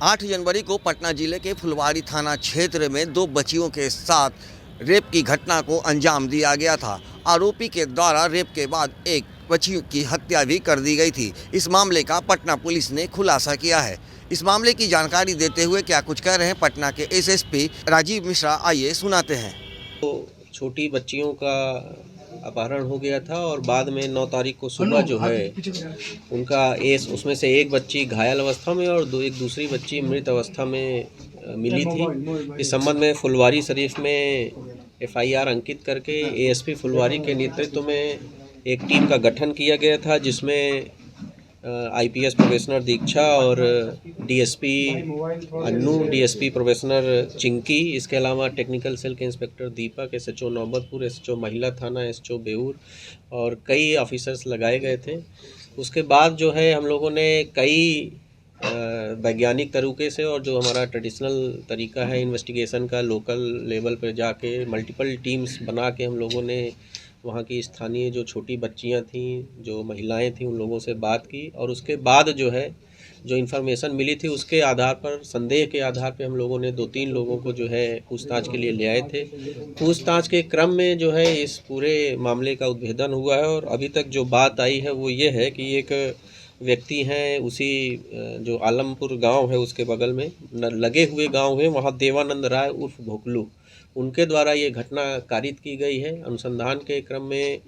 8 जनवरी को पटना जिले के फुलवारी थाना क्षेत्र में 2 बच्चियों के साथ रेप की घटना को अंजाम दिया गया था। आरोपी के द्वारा रेप के बाद एक बच्ची की हत्या भी कर दी गई थी। इस मामले का पटना पुलिस ने खुलासा किया है। इस मामले की जानकारी देते हुए क्या कुछ कह रहे हैं पटना के एसएसपी राजीव मिश्रा, आइए सुनाते हैं। तो छोटी बच्चियों का अपहरण हो गया था और बाद में 9 तारीख को सुबह जो है उनका उसमें से एक बच्ची घायल अवस्था में और एक दूसरी बच्ची मृत अवस्था में मिली थी। इस संबंध में फुलवारी शरीफ में एफआईआर अंकित करके एएसपी फुलवारी के नेतृत्व में एक टीम का गठन किया गया था, जिसमें आईपीएस प्रोबेशनर दीक्षा और DSP Annu, DSP probationer Chinki, इसके अलावा टेक्निकल सेल के इंस्पेक्टर दीपक, एसएचओ नौबतपुर, एसएचओ महिला थाना, एसएचओ बेऊर और कई ऑफिसर्स लगाए गए थे। उसके बाद जो है हम लोगों ने कई वैज्ञानिक तरीके से और जो हमारा ट्रेडिशनल तरीका है इन्वेस्टिगेशन का, लोकल लेवल पर जाके मल्टीपल टीम्स बना के हम लोगों ने वहाँ की स्थानीय जो छोटी बच्चियाँ थीं, जो महिलाएं थीं, उन लोगों से बात की और उसके बाद जो है जो इन्फॉर्मेशन मिली थी उसके आधार पर, संदेह के आधार पे हम लोगों ने 2-3 लोगों को जो है पूछताछ के लिए ले आए थे। पूछताछ के क्रम में जो है इस पूरे मामले का उद्भेदन हुआ है और अभी तक जो बात आई है वो ये है कि एक व्यक्ति हैं, उसी जो आलमपुर गांव है उसके बगल में लगे हुए गांव है, वहाँ देवानंद राय उर्फ भोकलू, उनके द्वारा ये घटना कारित की गई है। अनुसंधान के क्रम में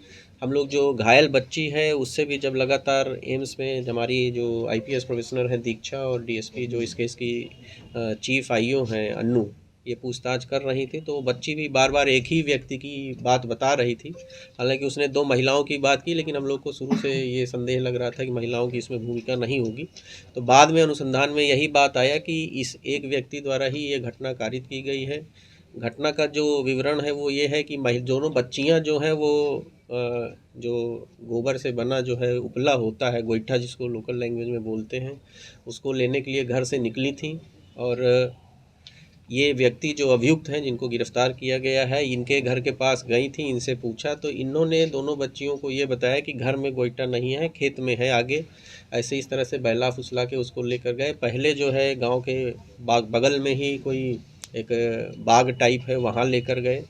हम लोग जो घायल बच्ची है उससे भी जब लगातार एम्स में हमारी जो आईपीएस प्रोफेसर हैं दीक्षा और डीएसपी जो इस केस की चीफ आईओ हैं अन्नू, ये पूछताछ कर रही थी, तो बच्ची भी बार बार एक ही व्यक्ति की बात बता रही थी। हालांकि उसने 2 महिलाओं की बात की, लेकिन हम लोग को शुरू से ये संदेह लग रहा था कि महिलाओं की इसमें भूमिका नहीं होगी। तो बाद में अनुसंधान में यही बात आया कि इस एक व्यक्ति द्वारा ही ये घटना कारित की गई है। घटना का जो विवरण है वो ये है कि दोनों बच्चियां जो हैं वो जो गोबर से बना जो है उपला होता है, गोईठा जिसको लोकल लैंग्वेज में बोलते हैं, उसको लेने के लिए घर से निकली थी और ये व्यक्ति जो अभियुक्त हैं जिनको गिरफ्तार किया गया है, इनके घर के पास गई थी, इनसे पूछा तो इन्होंने दोनों बच्चियों को ये बताया कि घर में गोईठा नहीं है, खेत में है आगे। ऐसे इस तरह से बहला फुसला के उसको लेकर गए। पहले जो है गांव के बगल में ही कोई एक बाग टाइप है, वहाँ लेकर गए।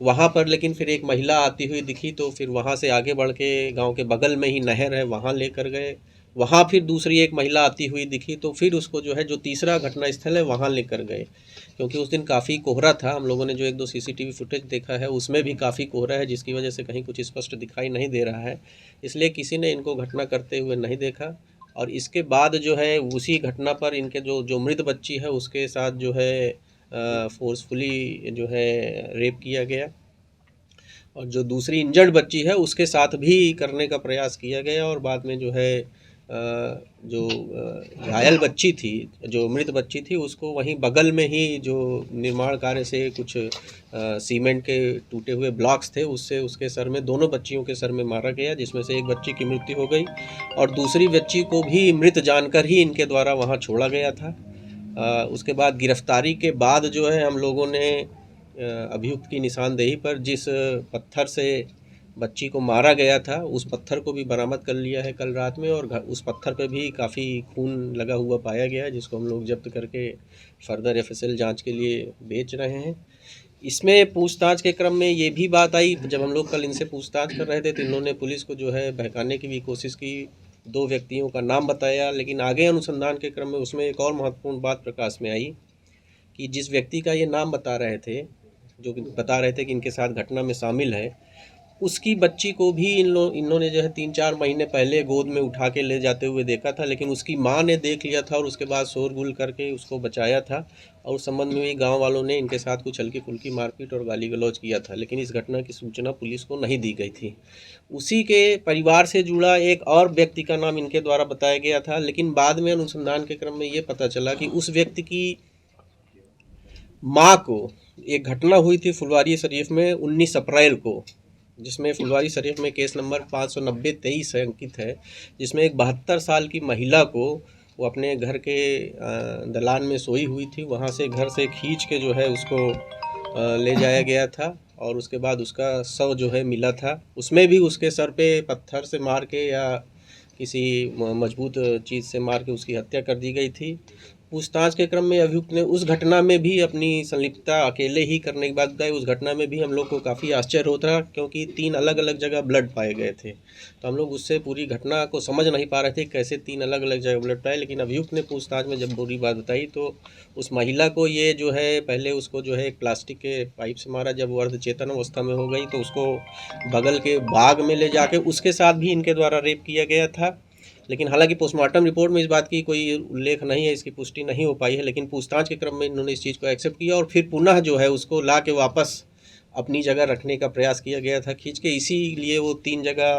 वहाँ पर लेकिन फिर एक महिला आती हुई दिखी, तो फिर वहाँ से आगे बढ़ के गाँव के बगल में ही नहर है, वहाँ लेकर गए। वहाँ फिर दूसरी एक महिला आती हुई दिखी, तो फिर उसको जो है जो तीसरा घटनास्थल है वहाँ लेकर गए। क्योंकि उस दिन काफ़ी कोहरा था, हम लोगों ने जो 1-2 सीसीटीवी फुटेज देखा है उसमें भी काफ़ी कोहरा है, जिसकी वजह से कहीं कुछ स्पष्ट दिखाई नहीं दे रहा है, इसलिए किसी ने इनको घटना करते हुए नहीं देखा। और इसके बाद जो है उसी घटना पर इनके जो मृत बच्ची है उसके साथ जो है फोर्सफुली जो है रेप किया गया और जो दूसरी इंजर्ड बच्ची है उसके साथ भी करने का प्रयास किया गया और बाद में जो है जो घायल बच्ची थी, जो मृत बच्ची थी, उसको वहीं बगल में ही जो निर्माण कार्य से कुछ सीमेंट के टूटे हुए ब्लॉक्स थे उससे उसके सर में, दोनों बच्चियों के सर में मारा गया, जिसमें से एक बच्ची की मृत्यु हो गई और दूसरी बच्ची को भी मृत जानकर ही इनके द्वारा वहाँ छोड़ा गया था। उसके बाद गिरफ्तारी के बाद जो है हम लोगों ने अभियुक्त की निशानदेही पर जिस पत्थर से बच्ची को मारा गया था उस पत्थर को भी बरामद कर लिया है कल रात में और उस पत्थर पे भी काफ़ी खून लगा हुआ पाया गया है, जिसको हम लोग जब्त करके फर्दर एफएसएल जांच के लिए बेच रहे हैं। इसमें पूछताछ के क्रम में ये भी बात आई, जब हम लोग कल इनसे पूछताछ कर रहे थे तो इन्होंने पुलिस को जो है बहकाने की भी कोशिश की, 2 व्यक्तियों का नाम बताया, लेकिन आगे अनुसंधान के क्रम में उसमें एक और महत्वपूर्ण बात प्रकाश में आई कि जिस व्यक्ति का ये नाम बता रहे थे, जो बता रहे थे कि इनके साथ घटना में शामिल है, उसकी बच्ची को भी इन्होंने जो है 3-4 महीने पहले गोद में उठा के ले जाते हुए देखा था, लेकिन उसकी माँ ने देख लिया था और उसके बाद शोरगुल करके उसको बचाया था और उस संबंध में भी गांव वालों ने इनके साथ कुछ हल्की फुल्की मारपीट और गाली गलौज किया था, लेकिन इस घटना की सूचना पुलिस को नहीं दी गई थी। उसी के परिवार से जुड़ा एक और व्यक्ति का नाम इनके द्वारा बताया गया था, लेकिन बाद में अनुसंधान के क्रम में ये पता चला कि उस व्यक्ति की माँ को एक घटना हुई थी फुलवारी शरीफ में 19 अप्रैल को, जिसमें फुलवारी शरीफ में केस नंबर 590-23 अंकित है, जिसमें एक 72 साल की महिला को वो अपने घर के दलान में सोई हुई थी, वहाँ से घर से खींच के जो है उसको ले जाया गया था और उसके बाद उसका शव जो है मिला था। उसमें भी उसके सर पे पत्थर से मार के या किसी मजबूत चीज़ से मार के उसकी हत्या कर दी गई थी। पूछताछ के क्रम में अभियुक्त ने उस घटना में भी अपनी संलिप्तता अकेले ही करने की बात बताई। उस घटना में भी हम लोग को काफ़ी आश्चर्य होता रहा, क्योंकि 3 अलग अलग जगह ब्लड पाए गए थे। तो हम लोग उससे पूरी घटना को समझ नहीं पा रहे थे कैसे 3 अलग अलग जगह ब्लड पाए। लेकिन अभियुक्त ने पूछताछ में जब पूरी बात बताई तो उस महिला को ये जो है, पहले उसको जो है एक प्लास्टिक के पाइप से मारा। जब वो अर्धचेतन अवस्था में हो गई तो उसको बगल के बाग में ले जाके उसके साथ भी इनके द्वारा रेप किया गया था। लेकिन हालांकि पोस्टमार्टम रिपोर्ट में इस बात की कोई उल्लेख नहीं है, इसकी पुष्टि नहीं हो पाई है। लेकिन पूछताछ के क्रम में इन्होंने इस चीज़ को एक्सेप्ट किया और फिर पुनः जो है उसको ला के वापस अपनी जगह रखने का प्रयास किया गया था खींच के। इसीलिए वो 3 जगह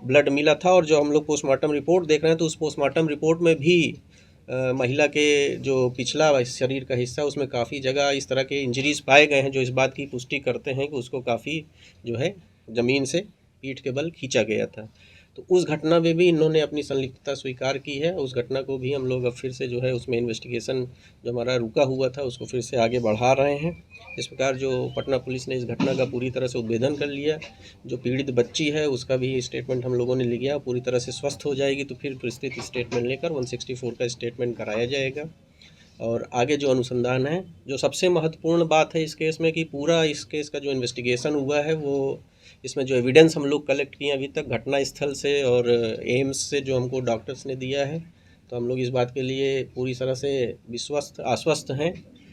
ब्लड मिला था। और जो हम लोग पोस्टमार्टम रिपोर्ट देख रहे हैं तो उस पोस्टमार्टम रिपोर्ट में भी महिला के जो पिछला शरीर का हिस्सा उसमें काफ़ी जगह इस तरह के इंजरीज पाए गए हैं, जो इस बात की पुष्टि करते हैं कि उसको काफ़ी जो है ज़मीन से पीठ के बल खींचा गया था। तो उस घटना में भी इन्होंने अपनी संलिप्तता स्वीकार की है। उस घटना को भी हम लोग अब फिर से जो है उसमें इन्वेस्टिगेशन जो हमारा रुका हुआ था उसको फिर से आगे बढ़ा रहे हैं। इस प्रकार जो पटना पुलिस ने इस घटना का पूरी तरह से उद्भेदन कर लिया। जो पीड़ित बच्ची है उसका भी स्टेटमेंट हम लोगों ने लिया, पूरी तरह से स्वस्थ हो जाएगी तो फिर विस्तृत स्टेटमेंट लेकर 164 का स्टेटमेंट कराया जाएगा। और आगे जो अनुसंधान है, जो सबसे महत्वपूर्ण बात है इस केस में कि पूरा इस केस का जो इन्वेस्टिगेशन हुआ है वो इसमें जो एविडेंस हम लोग कलेक्ट किए अभी तक घटना स्थल से और एम्स से जो हमको डॉक्टर्स ने दिया है, तो हम लोग इस बात के लिए पूरी तरह से आश्वस्त हैं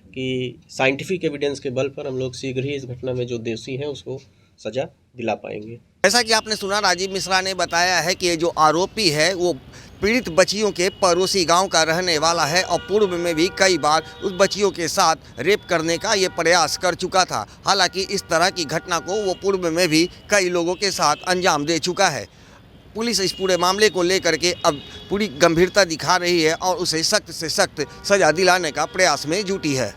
कि साइंटिफिक एविडेंस के बल पर हम लोग शीघ्र ही इस घटना में जो दोषी हैं उसको सज़ा दिला पाएंगे। जैसा कि आपने सुना, राजीव मिश्रा ने बताया है कि ये जो आरोपी है वो पीड़ित बच्चियों के पड़ोसी गांव का रहने वाला है और पूर्व में भी कई बार उस बच्चियों के साथ रेप करने का ये प्रयास कर चुका था। हालांकि इस तरह की घटना को वो पूर्व में भी कई लोगों के साथ अंजाम दे चुका है। पुलिस इस पूरे मामले को लेकर के अब पूरी गंभीरता दिखा रही है और उसे सख्त से सख्त सजा दिलाने का प्रयास में जुटी है।